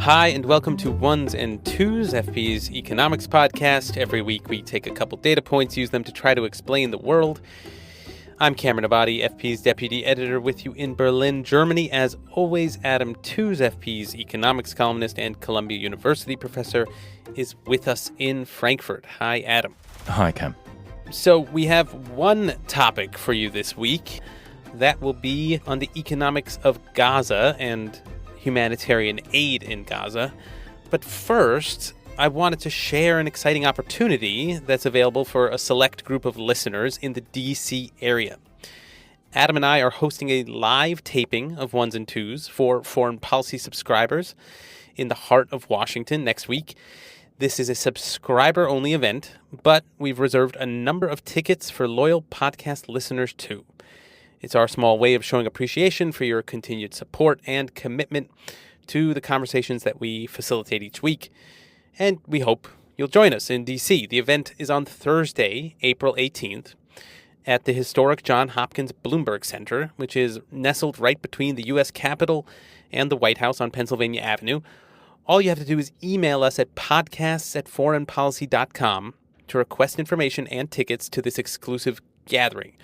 Hi, and welcome to Ones and Tooze, FP's economics podcast. Every week we take a couple data points, use them to try to explain the world. I'm Cameron Abadi, FP's deputy editor, with you in Berlin, Germany. As always, Adam Tooze, FP's economics columnist and Columbia University professor, is with us in Frankfurt. Hi, Adam. Hi, Cam. So we have one topic for you this week. That will be on the economics of Gaza and humanitarian aid in Gaza. But first, I wanted to share an exciting opportunity that's available for a select group of listeners in the D.C. area. Adam and I are hosting a live taping of Ones and Tooze for foreign policy subscribers in the heart of Washington next week. This is a subscriber-only event, but we've reserved a number of tickets for loyal podcast listeners too. It's our small way of showing appreciation for your continued support and commitment to the conversations that we facilitate each week. And we hope you'll join us in D.C. The event is on Thursday, April 18th, at the historic Johns Hopkins Bloomberg Center, which is nestled right between the U.S. Capitol and the White House on Pennsylvania Avenue. All you have to do is email us at podcasts@foreignpolicy.com to request information and tickets to this exclusive gathering.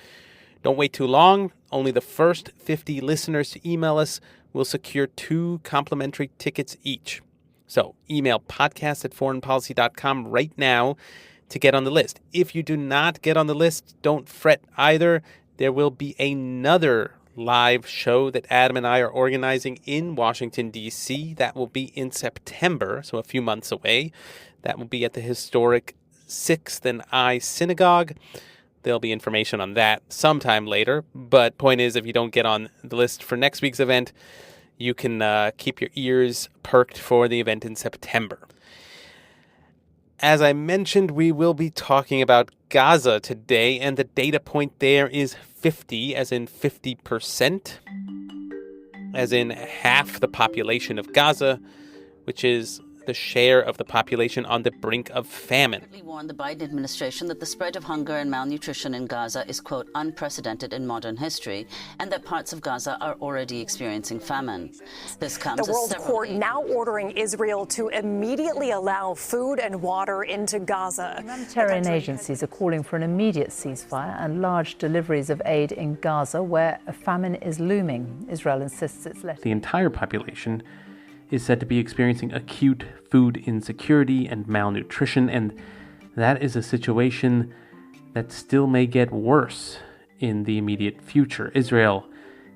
Don't wait too long. Only the first 50 listeners to email us will secure 2 complimentary tickets each. So email podcasts@foreignpolicy.com right now to get on the list. If you do not get on the list, don't fret either. There will be another live show that Adam and I are organizing in Washington, D.C. That will be in September, so a few months away. That will be at the historic 6th and I Synagogue. There'll be information on that sometime later. But point is, if you don't get on the list for next week's event, you can keep your ears perked for the event in September. As I mentioned, we will be talking about Gaza today, and the data point there is 50, as in 50%, as in half the population of Gaza, which is the share of the population on the brink of famine. Warned the Biden administration that the spread of hunger and malnutrition in Gaza is, quote, unprecedented in modern history, and that parts of Gaza are already experiencing famine. This comes the World Court now ordering Israel to immediately allow food and water into Gaza. Humanitarian agencies are calling for an immediate ceasefire and large deliveries of aid in Gaza, where a famine is looming. Israel insists it's less. The entire population is said to be experiencing acute food insecurity and malnutrition, and that is a situation that still may get worse in the immediate future. Israel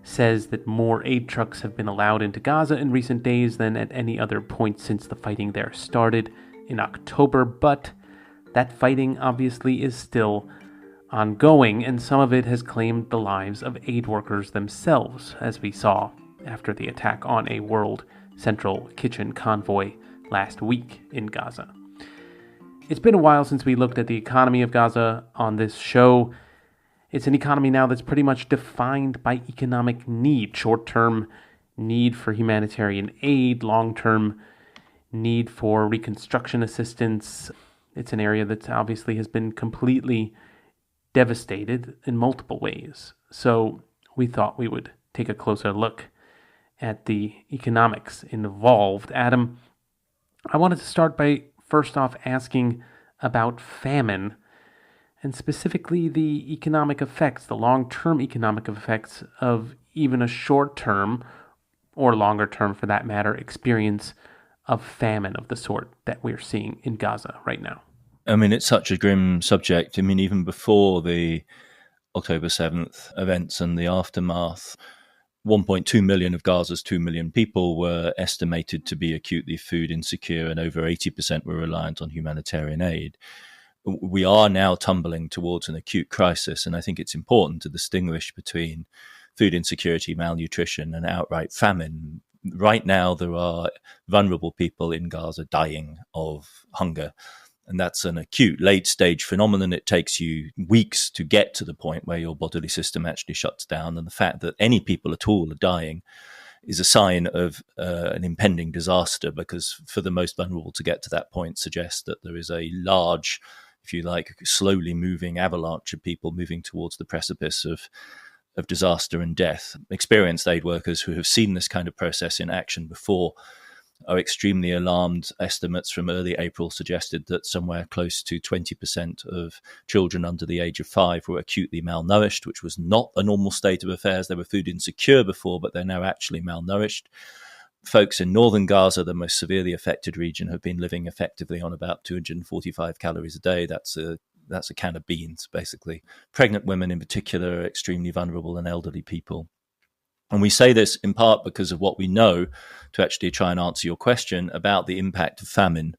says that more aid trucks have been allowed into Gaza in recent days than at any other point since the fighting there started in October, but that fighting obviously is still ongoing, and some of it has claimed the lives of aid workers themselves, as we saw after the attack on a World Central Kitchen convoy last week in Gaza. It's been a while since we looked at the economy of Gaza on this show. It's an economy now that's pretty much defined by economic need, short-term need for humanitarian aid, long-term need for reconstruction assistance. It's an area that obviously has been completely devastated in multiple ways. So we thought we would take a closer look at the economics involved. Adam, I wanted to start by first off asking about famine, and specifically the economic effects, the long-term economic effects of even a short-term, or longer-term for that matter, experience of famine of the sort that we're seeing in Gaza right now. I mean, it's such a grim subject. I mean, even before the October 7th events and the aftermath, 1.2 million of Gaza's 2 million people were estimated to be acutely food insecure, and over 80% were reliant on humanitarian aid. We are now tumbling towards an acute crisis, and I think it's important to distinguish between food insecurity, malnutrition, and outright famine. Right now, there are vulnerable people in Gaza dying of hunger. And that's an acute late-stage phenomenon. It takes you weeks to get to the point where your bodily system actually shuts down. And the fact that any people at all are dying is a sign of an impending disaster, because for the most vulnerable to get to that point suggests that there is a large, if you like, slowly moving avalanche of people moving towards the precipice of disaster and death. Experienced aid workers who have seen this kind of process in action before are extremely alarmed. Estimates from early April suggested that somewhere close to 20% of children under the age of 5 were acutely malnourished, which was not a normal state of affairs. They were food insecure before, but they're now actually malnourished. Folks in northern Gaza, the most severely affected region, have been living effectively on about 245 calories a day. That's a can of beans, basically. Pregnant women in particular are extremely vulnerable, and elderly people. And we say this in part because of what we know, to actually try and answer your question about the impact of famine.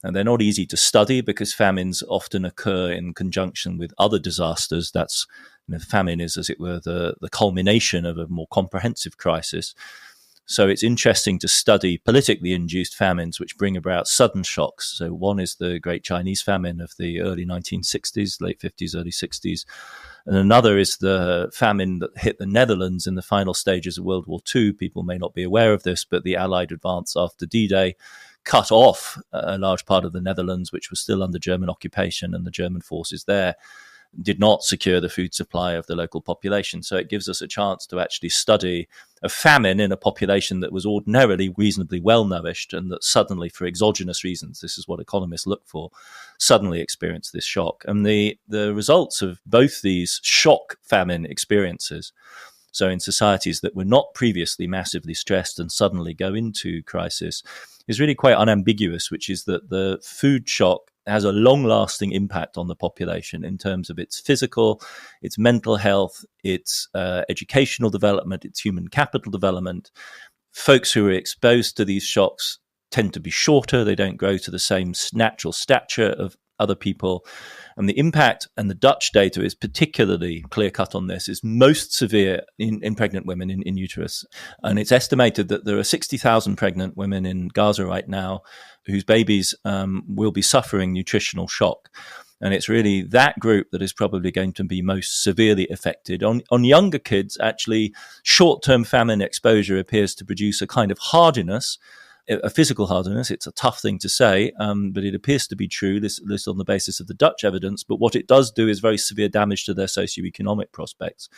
And they're not easy to study because famines often occur in conjunction with other disasters. That's, famine is, as it were, the culmination of a more comprehensive crisis. So it's interesting to study politically induced famines which bring about sudden shocks. So one is the Great Chinese Famine of the early 1960s, late 50s, early 60s. And another is the famine that hit the Netherlands in the final stages of World War II. People may not be aware of this, but the Allied advance after D-Day cut off a large part of the Netherlands, which was still under German occupation, and the German forces there did not secure the food supply of the local population. So it gives us a chance to actually study a famine in a population that was ordinarily reasonably well nourished, and that suddenly, for exogenous reasons, this is what economists look for, suddenly experienced this shock. And the results of both these shock famine experiences, so in societies that were not previously massively stressed and suddenly go into crisis, is really quite unambiguous, which is that the food shock has a long-lasting impact on the population in terms of its physical, its mental health, its educational development, its human capital development. Folks who are exposed to these shocks tend to be shorter. They don't grow to the same natural stature of other people. And the impact, and the Dutch data is particularly clear-cut on this, is most severe in pregnant women in uterus. And it's estimated that there are 60,000 pregnant women in Gaza right now whose babies will be suffering nutritional shock. And it's really that group that is probably going to be most severely affected. On younger kids, actually, short-term famine exposure appears to produce a kind of hardiness, a physical hardiness. It's a tough thing to say, but it appears to be true, this on the basis of the Dutch evidence. But what it does do is very severe damage to their socioeconomic prospects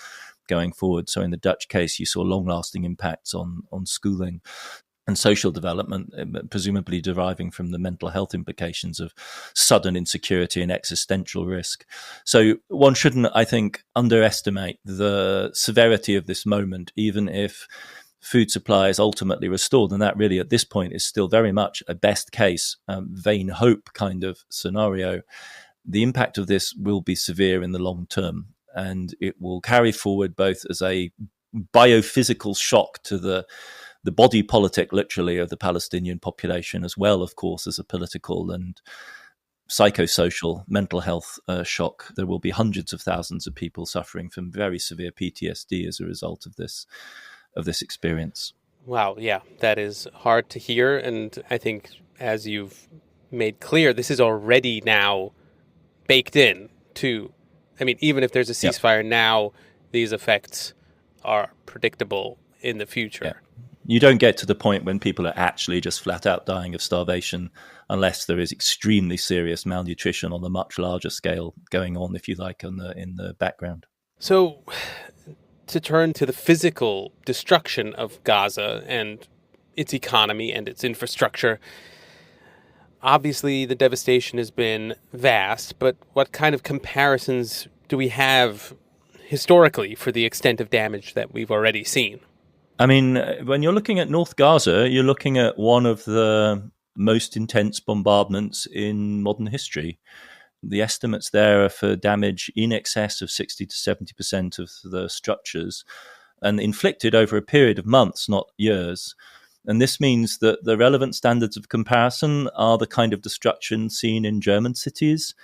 going forward. So in the Dutch case, you saw long-lasting impacts on schooling and social development, presumably deriving from the mental health implications of sudden insecurity and existential risk. So one shouldn't, I think, underestimate the severity of this moment, even if food supply is ultimately restored. And that really, at this point, is still very much a best case, vain hope kind of scenario. The impact of this will be severe in the long term, and it will carry forward both as a biophysical shock to the body politic, literally, of the Palestinian population, as well, of course, as a political and psychosocial mental health shock. There will be hundreds of thousands of people suffering from very severe PTSD as a result of this experience. Wow, yeah, that is hard to hear. And I think, as you've made clear, this is already now baked in to, even if there's a ceasefire now, these effects are predictable in the future. Yeah. You don't get to the point when people are actually just flat out dying of starvation unless there is extremely serious malnutrition on a much larger scale going on, if you like, in the background. So, to turn to the physical destruction of Gaza and its economy and its infrastructure, obviously the devastation has been vast, but what kind of comparisons do we have historically for the extent of damage that we've already seen? When you're looking at North Gaza, you're looking at one of the most intense bombardments in modern history. The estimates there are for damage in excess of 60 to 70% of the structures, and inflicted over a period of months, not years. And this means that the relevant standards of comparison are the kind of destruction seen in German cities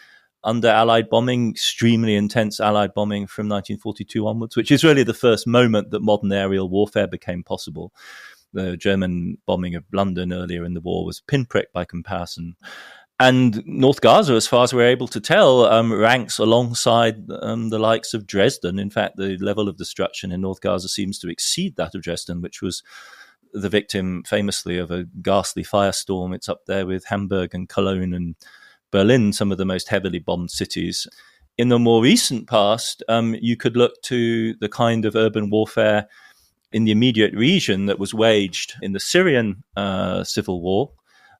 under Allied bombing, extremely intense Allied bombing from 1942 onwards, which is really the first moment that modern aerial warfare became possible. The German bombing of London earlier in the war was pinprick by comparison. And North Gaza, as far as we're able to tell, ranks alongside the likes of Dresden. In fact, the level of destruction in North Gaza seems to exceed that of Dresden, which was the victim famously of a ghastly firestorm. It's up there with Hamburg and Cologne and Berlin, some of the most heavily bombed cities. In the more recent past, you could look to the kind of urban warfare in the immediate region that was waged in the Syrian civil war,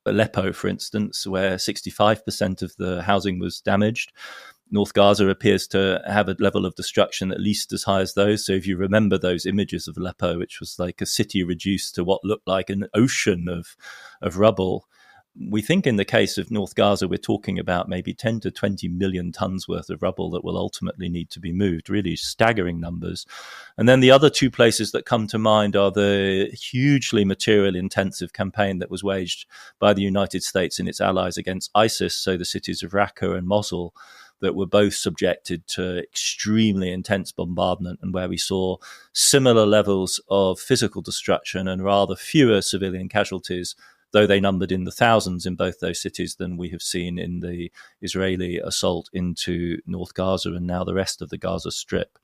Aleppo, for instance, where 65% of the housing was damaged. North Gaza appears to have a level of destruction at least as high as those. So if you remember those images of Aleppo, which was like a city reduced to what looked like an ocean of rubble, we think in the case of North Gaza, we're talking about maybe 10 to 20 million tons worth of rubble that will ultimately need to be moved, really staggering numbers. And then the other two places that come to mind are the hugely material intensive campaign that was waged by the United States and its allies against ISIS, so the cities of Raqqa and Mosul, that were both subjected to extremely intense bombardment and where we saw similar levels of physical destruction and rather fewer civilian casualties, though they numbered in the thousands in both those cities, than we have seen in the Israeli assault into North Gaza and now the rest of the Gaza Strip.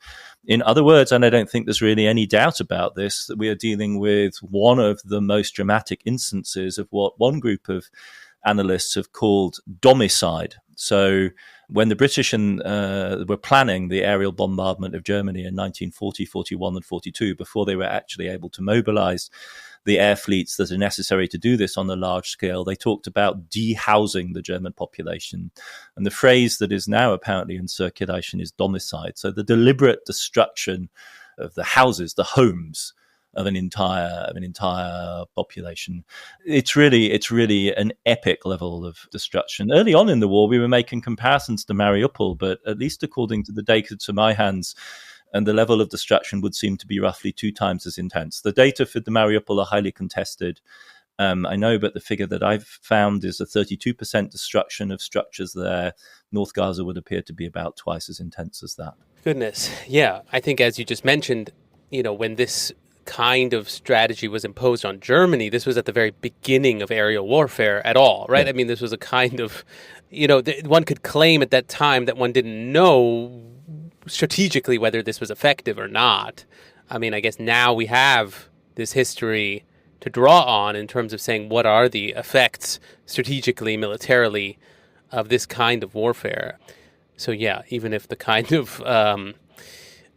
In other words, and I don't think there's really any doubt about this, that we are dealing with one of the most dramatic instances of what one group of analysts have called domicide. So when the British were planning the aerial bombardment of Germany in 1940, 41 and 42, before they were actually able to mobilize the air fleets that are necessary to do this on a large scale, they talked about dehousing the German population. And the phrase that is now apparently in circulation is domicide. So the deliberate destruction of the houses, the homes of an entire population. It's really an epic level of destruction. Early on in the war, we were making comparisons to Mariupol, but at least according to the data to my hands, and the level of destruction would seem to be roughly 2 times as intense. The data for the Mariupol are highly contested. I know, but the figure that I've found is a 32% destruction of structures there. North Gaza would appear to be about twice as intense as that. Goodness. Yeah, I think as you just mentioned, when this kind of strategy was imposed on Germany, this was at the very beginning of aerial warfare at all, right? Yeah. I mean, this was a kind of, one could claim at that time that one didn't know strategically whether this was effective or not. I mean, I guess now we have this history to draw on in terms of saying what are the effects strategically, militarily of this kind of warfare. So yeah, even if the kind of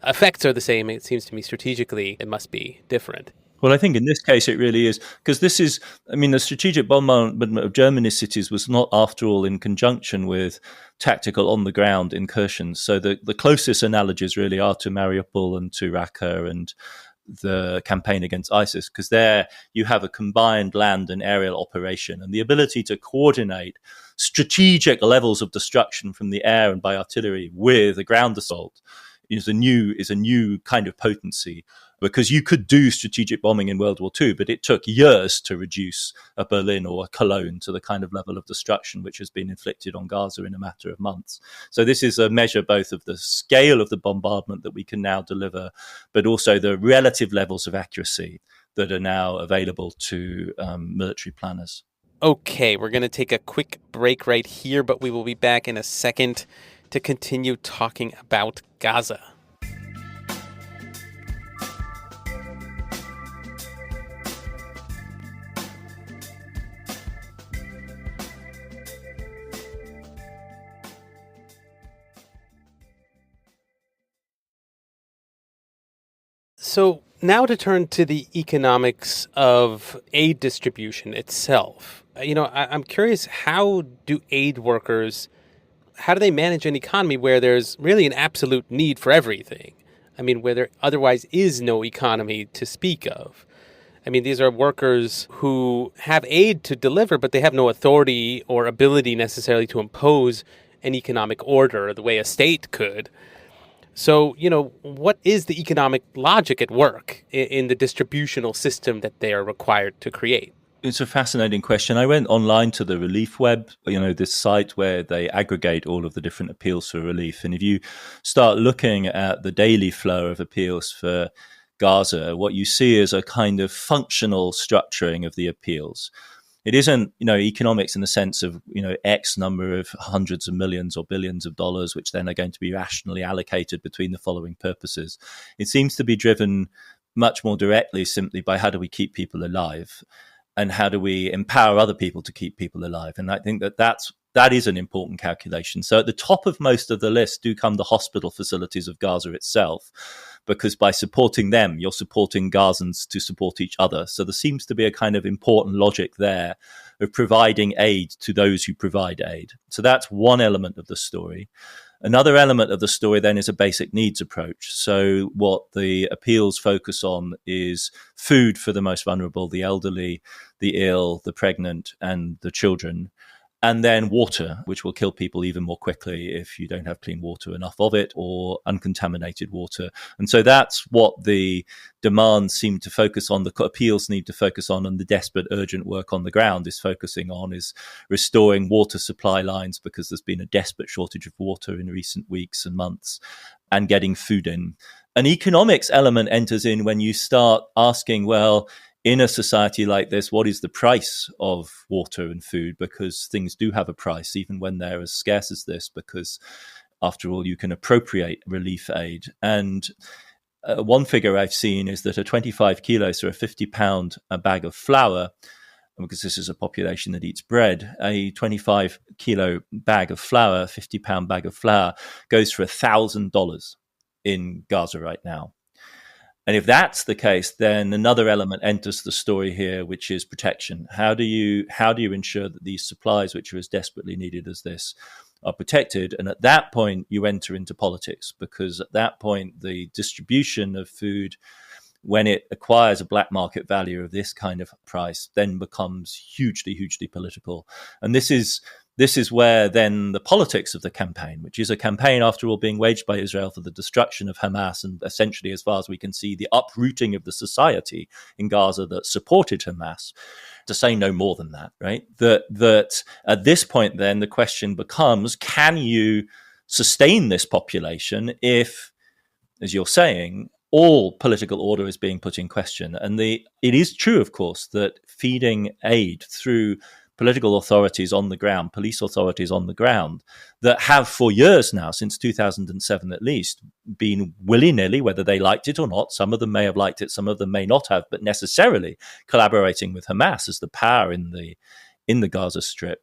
effects are the same, it seems to me strategically it must be different. Well, I think in this case it really is, because the strategic bombardment of Germany's cities was not, after all, in conjunction with tactical on-the-ground incursions. So the closest analogies really are to Mariupol and to Raqqa and the campaign against ISIS, because there you have a combined land and aerial operation, and the ability to coordinate strategic levels of destruction from the air and by artillery with a ground assault is a new kind of potency, because you could do strategic bombing in World War II, but it took years to reduce a Berlin or a Cologne to the kind of level of destruction which has been inflicted on Gaza in a matter of months. So this is a measure both of the scale of the bombardment that we can now deliver, but also the relative levels of accuracy that are now available to military planners. Okay, we're going to take a quick break right here, but we will be back in a second to continue talking about Gaza. So now to turn to the economics of aid distribution itself. I'm curious, how do aid workers, how do they manage an economy where there's really an absolute need for everything? I mean, where there otherwise is no economy to speak of. I mean, these are workers who have aid to deliver, but they have no authority or ability necessarily to impose an economic order the way a state could. So, what is the economic logic at work in the distributional system that they are required to create? It's a fascinating question. I went online to the Relief Web, this site where they aggregate all of the different appeals for relief. And if you start looking at the daily flow of appeals for Gaza, what you see is a kind of functional structuring of the appeals. It isn't, economics in the sense of, X number of hundreds of millions or billions of dollars, which then are going to be rationally allocated between the following purposes. It seems to be driven much more directly simply by how do we keep people alive and how do we empower other people to keep people alive. And I think that is an important calculation. So at the top of most of the list do come the hospital facilities of Gaza itself. because by supporting them, you're supporting Gazans to support each other. So there seems to be a kind of important logic there of providing aid to those who provide aid. So that's one element of the story. Another element of the story then is a basic needs approach. So what the appeals focus on is food for the most vulnerable, the elderly, the ill, the pregnant, and the children. And then water, which will kill people even more quickly if you don't have clean water, enough of it, or uncontaminated water. And so that's what the demands seem to focus on, the appeals need to focus on, and the desperate, urgent work on the ground is focusing on is restoring water supply lines, because there's been a desperate shortage of water in recent weeks and months, and getting food in. An economics element enters in when you start asking, well, in a society like this, what is the price of water and food? Because things do have a price, even when they're as scarce as this, because after all, you can appropriate relief aid. And one figure I've seen is that a 25 kilos or a 50-pound bag of flour, because this is a population that eats bread, a 25 kilo bag of flour, 50-pound bag of flour goes for $1,000 in Gaza right now. And if that's the case, then another element enters the story here, which is protection. How do you ensure that these supplies, which are as desperately needed as this, are protected? And at that point, you enter into politics, because at that point, the distribution of food, when it acquires a black market value of this kind of price, then becomes hugely, hugely political. And this is where then the politics of the campaign, which is a campaign, after all, being waged by Israel for the destruction of Hamas and essentially, as far as we can see, the uprooting of the society in Gaza that supported Hamas, to say no more than that, right? That at this point, then, the question becomes, can you sustain this population if, as you're saying, all political order is being put in question? And it is true, of course, that feeding aid through political authorities on the ground, police authorities on the ground, that have for years now, since 2007 at least, been willy-nilly, whether they liked it or not, some of them may have liked it, some of them may not have, but necessarily collaborating with Hamas as the power in the Gaza Strip.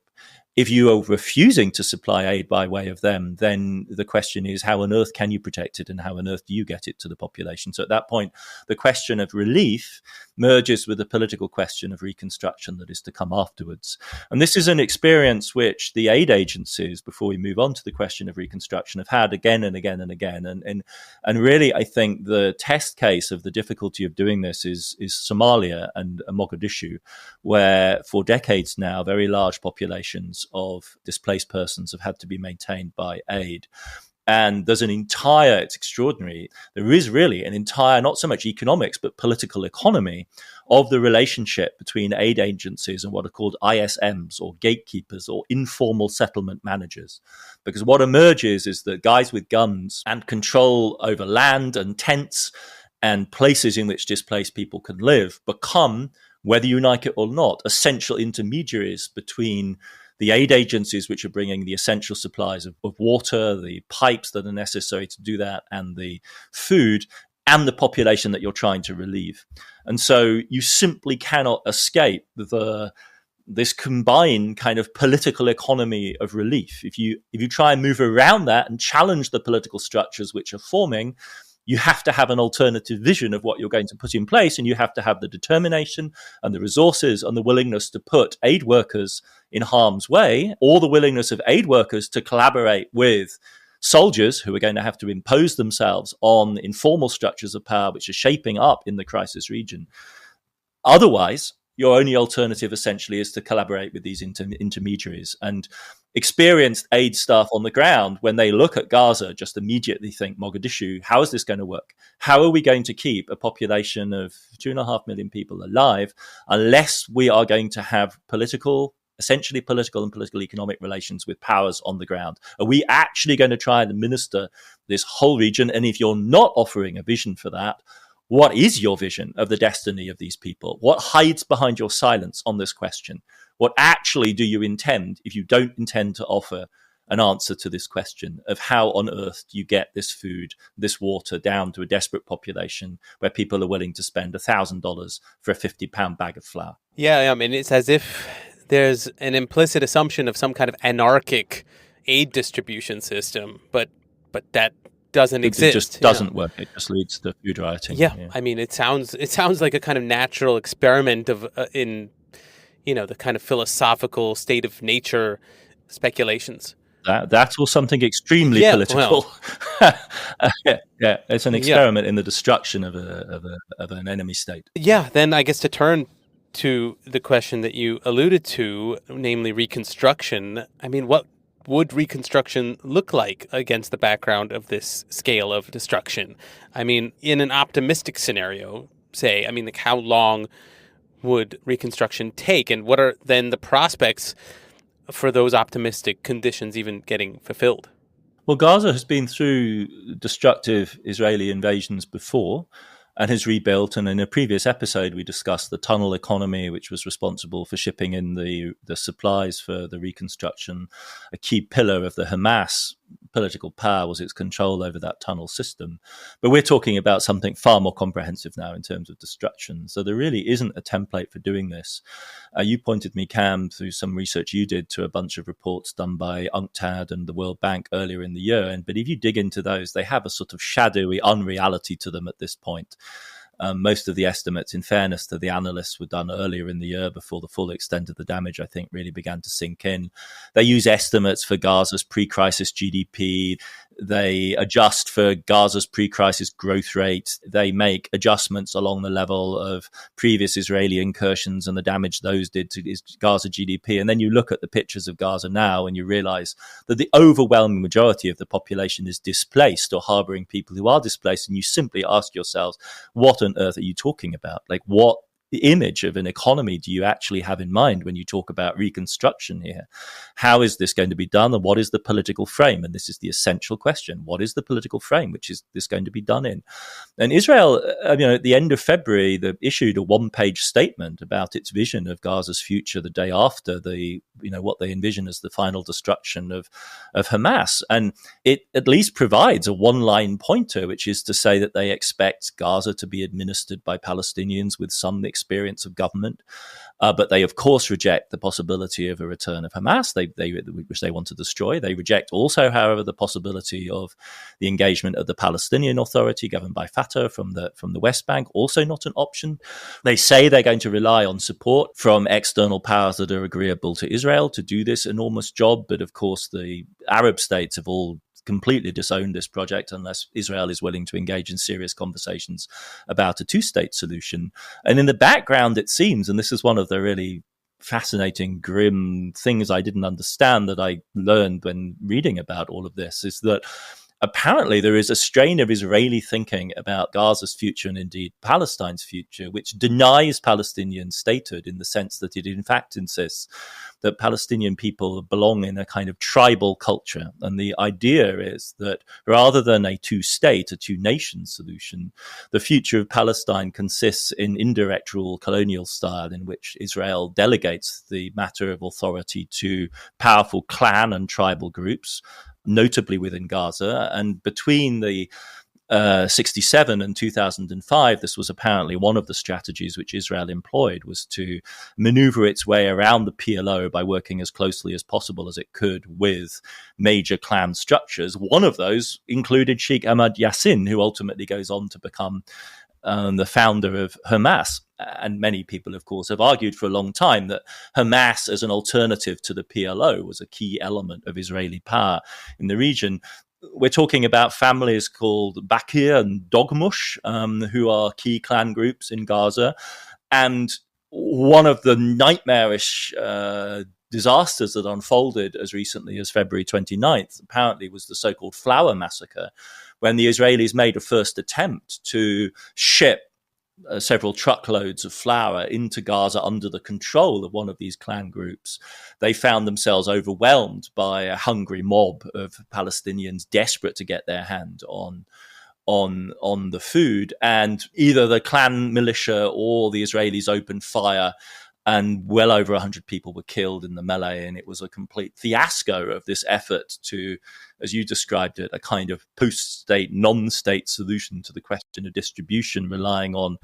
If you are refusing to supply aid by way of them, then the question is, how on earth can you protect it, and how on earth do you get it to the population? So at that point, the question of relief merges with the political question of reconstruction that is to come afterwards. And this is an experience which the aid agencies, before we move on to the question of reconstruction, have had again and again and again. And really, I think the test case of the difficulty of doing this is Somalia and Mogadishu, where for decades now, very large populations of displaced persons have had to be maintained by aid. And there's it's extraordinary, there is really an entire, not so much economics, but political economy of the relationship between aid agencies and what are called ISMs, or gatekeepers, or informal settlement managers. Because what emerges is that guys with guns and control over land and tents and places in which displaced people can live become, whether you like it or not, essential intermediaries between the aid agencies, which are bringing the essential supplies of water, the pipes that are necessary to do that, and the food, and the population that you're trying to relieve. And so you simply cannot escape this combined kind of political economy of relief. If you try and move around that and challenge the political structures which are forming, you have to have an alternative vision of what you're going to put in place, and you have to have the determination and the resources and the willingness to put aid workers in harm's way, or the willingness of aid workers to collaborate with soldiers who are going to have to impose themselves on informal structures of power which are shaping up in the crisis region. Otherwise, your only alternative essentially is to collaborate with these intermediaries. And experienced aid staff on the ground, when they look at Gaza, just immediately think, Mogadishu, how is this going to work? How are we going to keep a population of 2.5 million people alive unless we are going to have essentially political and political economic relations with powers on the ground? Are we actually going to try and administer this whole region? And if you're not offering a vision for that, what is your vision of the destiny of these people? What hides behind your silence on this question? What actually do you intend, if you don't intend to offer an answer to this question of how on earth do you get this food, this water down to a desperate population where people are willing to spend $1,000 for a 50-pound bag of flour? Yeah, I mean, it's as if there's an implicit assumption of some kind of anarchic aid distribution system, but that doesn't exist. It just doesn't work. It just leads to food rioting. Yeah. I mean, it sounds like a kind of natural experiment of in the kind of philosophical state of nature speculations. That's all something extremely political. Well. Yeah, it's an experiment in the destruction of an enemy state. Yeah, then I guess to turn to the question that you alluded to, namely reconstruction. I mean, what would reconstruction look like against the background of this scale of destruction? I mean, in an optimistic scenario, say, I mean, like, how long would reconstruction take, and what are then the prospects for those optimistic conditions even getting fulfilled? Well, Gaza has been through destructive Israeli invasions before and has rebuilt. And in a previous episode, we discussed the tunnel economy, which was responsible for shipping in the supplies for the reconstruction. A key pillar of the Hamas political power was its control over that tunnel system. But we're talking about something far more comprehensive now in terms of destruction. So there really isn't a template for doing this. You pointed me, Cam, through some research you did to a bunch of reports done by UNCTAD and the World Bank earlier in the year. But if you dig into those, they have a sort of shadowy unreality to them at this point. Most of the estimates, in fairness to the analysts, were done earlier in the year before the full extent of the damage, I think, really began to sink in. They use estimates for Gaza's pre-crisis GDP. They adjust for Gaza's pre-crisis growth rate. They make adjustments along the level of previous Israeli incursions and the damage those did to Gaza GDP. And then you look at the pictures of Gaza now and you realize that the overwhelming majority of the population is displaced or harboring people who are displaced. And you simply ask yourselves, what on earth are you talking about? Like, what image of an economy do you actually have in mind when you talk about reconstruction here? How is this going to be done, and what is the political frame? And this is the essential question. What is the political frame which is this going to be done in? And Israel, at the end of February, they issued a one-page statement about its vision of Gaza's future the day after what they envision as the final destruction of Hamas. And it at least provides a one-line pointer, which is to say that they expect Gaza to be administered by Palestinians with some experience of government. But they, of course, reject the possibility of a return of Hamas, which they want to destroy. They reject also, however, the possibility of the engagement of the Palestinian Authority governed by Fatah from the West Bank, also not an option. They say they're going to rely on support from external powers that are agreeable to Israel to do this enormous job. But, of course, the Arab states have all completely disowned this project unless Israel is willing to engage in serious conversations about a two-state solution. And in the background, it seems, and this is one of the really fascinating, grim things I didn't understand that I learned when reading about all of this, is that apparently there is a strain of Israeli thinking about Gaza's future and indeed Palestine's future, which denies Palestinian statehood in the sense that it in fact insists that Palestinian people belong in a kind of tribal culture. And the idea is that rather than a two-state, a two-nation solution, the future of Palestine consists in indirect rule, colonial style, in which Israel delegates the matter of authority to powerful clan and tribal groups, notably within Gaza. And between the 1967 and 2005, this was apparently one of the strategies which Israel employed, was to maneuver its way around the PLO by working as closely as possible as it could with major clan structures. One of those included Sheikh Ahmad Yassin, who ultimately goes on to become the founder of Hamas. And many people, of course, have argued for a long time that Hamas as an alternative to the PLO was a key element of Israeli power in the region. We're talking about families called Bakir and Dogmush, who are key clan groups in Gaza. And one of the nightmarish disasters that unfolded as recently as February 29th, apparently, was the so-called Flower Massacre, when the Israelis made a first attempt to ship several truckloads of flour into Gaza under the control of one of these clan groups. They found themselves overwhelmed by a hungry mob of Palestinians desperate to get their hand on the food, and either the clan militia or the Israelis opened fire, and well over 100 people were killed in the melee. And it was a complete fiasco of this effort to, as you described it, a kind of post-state, non-state solution to the question of distribution, relying on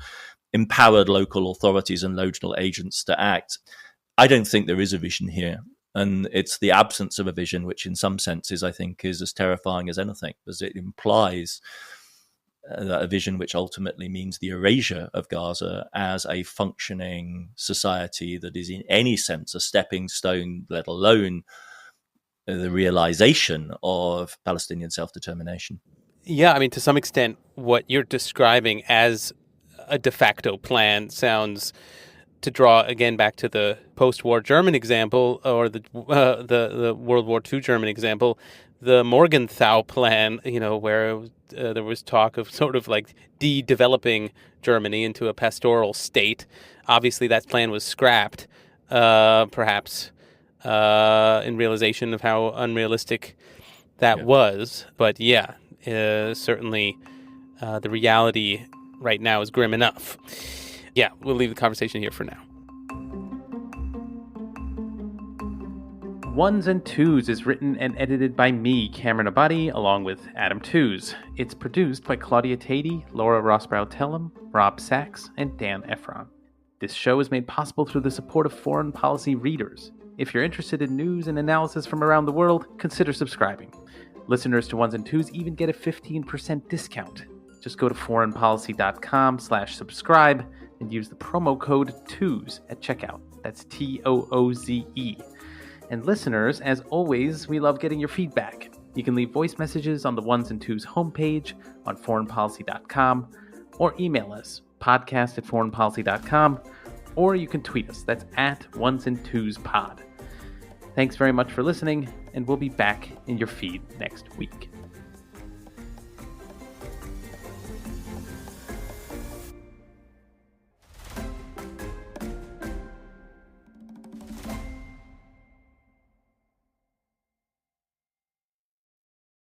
empowered local authorities and local agents to act. I don't think there is a vision here. And it's the absence of a vision, which in some senses I think is as terrifying as anything, because it implies that a vision which ultimately means the erasure of Gaza as a functioning society that is in any sense a stepping stone, let alone the realization of Palestinian self-determination. Yeah, I mean, to some extent, what you're describing as a de facto plan sounds, to draw again back to the post-war German example or the World War II German example, the Morgenthau plan, where there was talk of sort of like de-developing Germany into a pastoral state. Obviously, that plan was scrapped, perhaps in realization of how unrealistic that was. But yeah, certainly the reality right now is grim enough. Yeah, we'll leave the conversation here for now. Ones and Tooze is written and edited by me, Cameron Abadi, along with Adam Tooze. It's produced by Claudia Tatey, Laura Rosbrow-Tellem, Rob Sachs, and Dan Efron. This show is made possible through the support of foreign policy readers. If you're interested in news and analysis from around the world, consider subscribing. Listeners to Ones and Tooze even get a 15% discount. Just go to foreignpolicy.com/subscribe and use the promo code TOOZE at checkout. That's TOOZE. And listeners, as always, we love getting your feedback. You can leave voice messages on the Ones and Tooze homepage on foreignpolicy.com, or email us, podcast@foreignpolicy.com, or you can tweet us. That's @OnesandTwozePod. Thanks very much for listening, and we'll be back in your feed next week.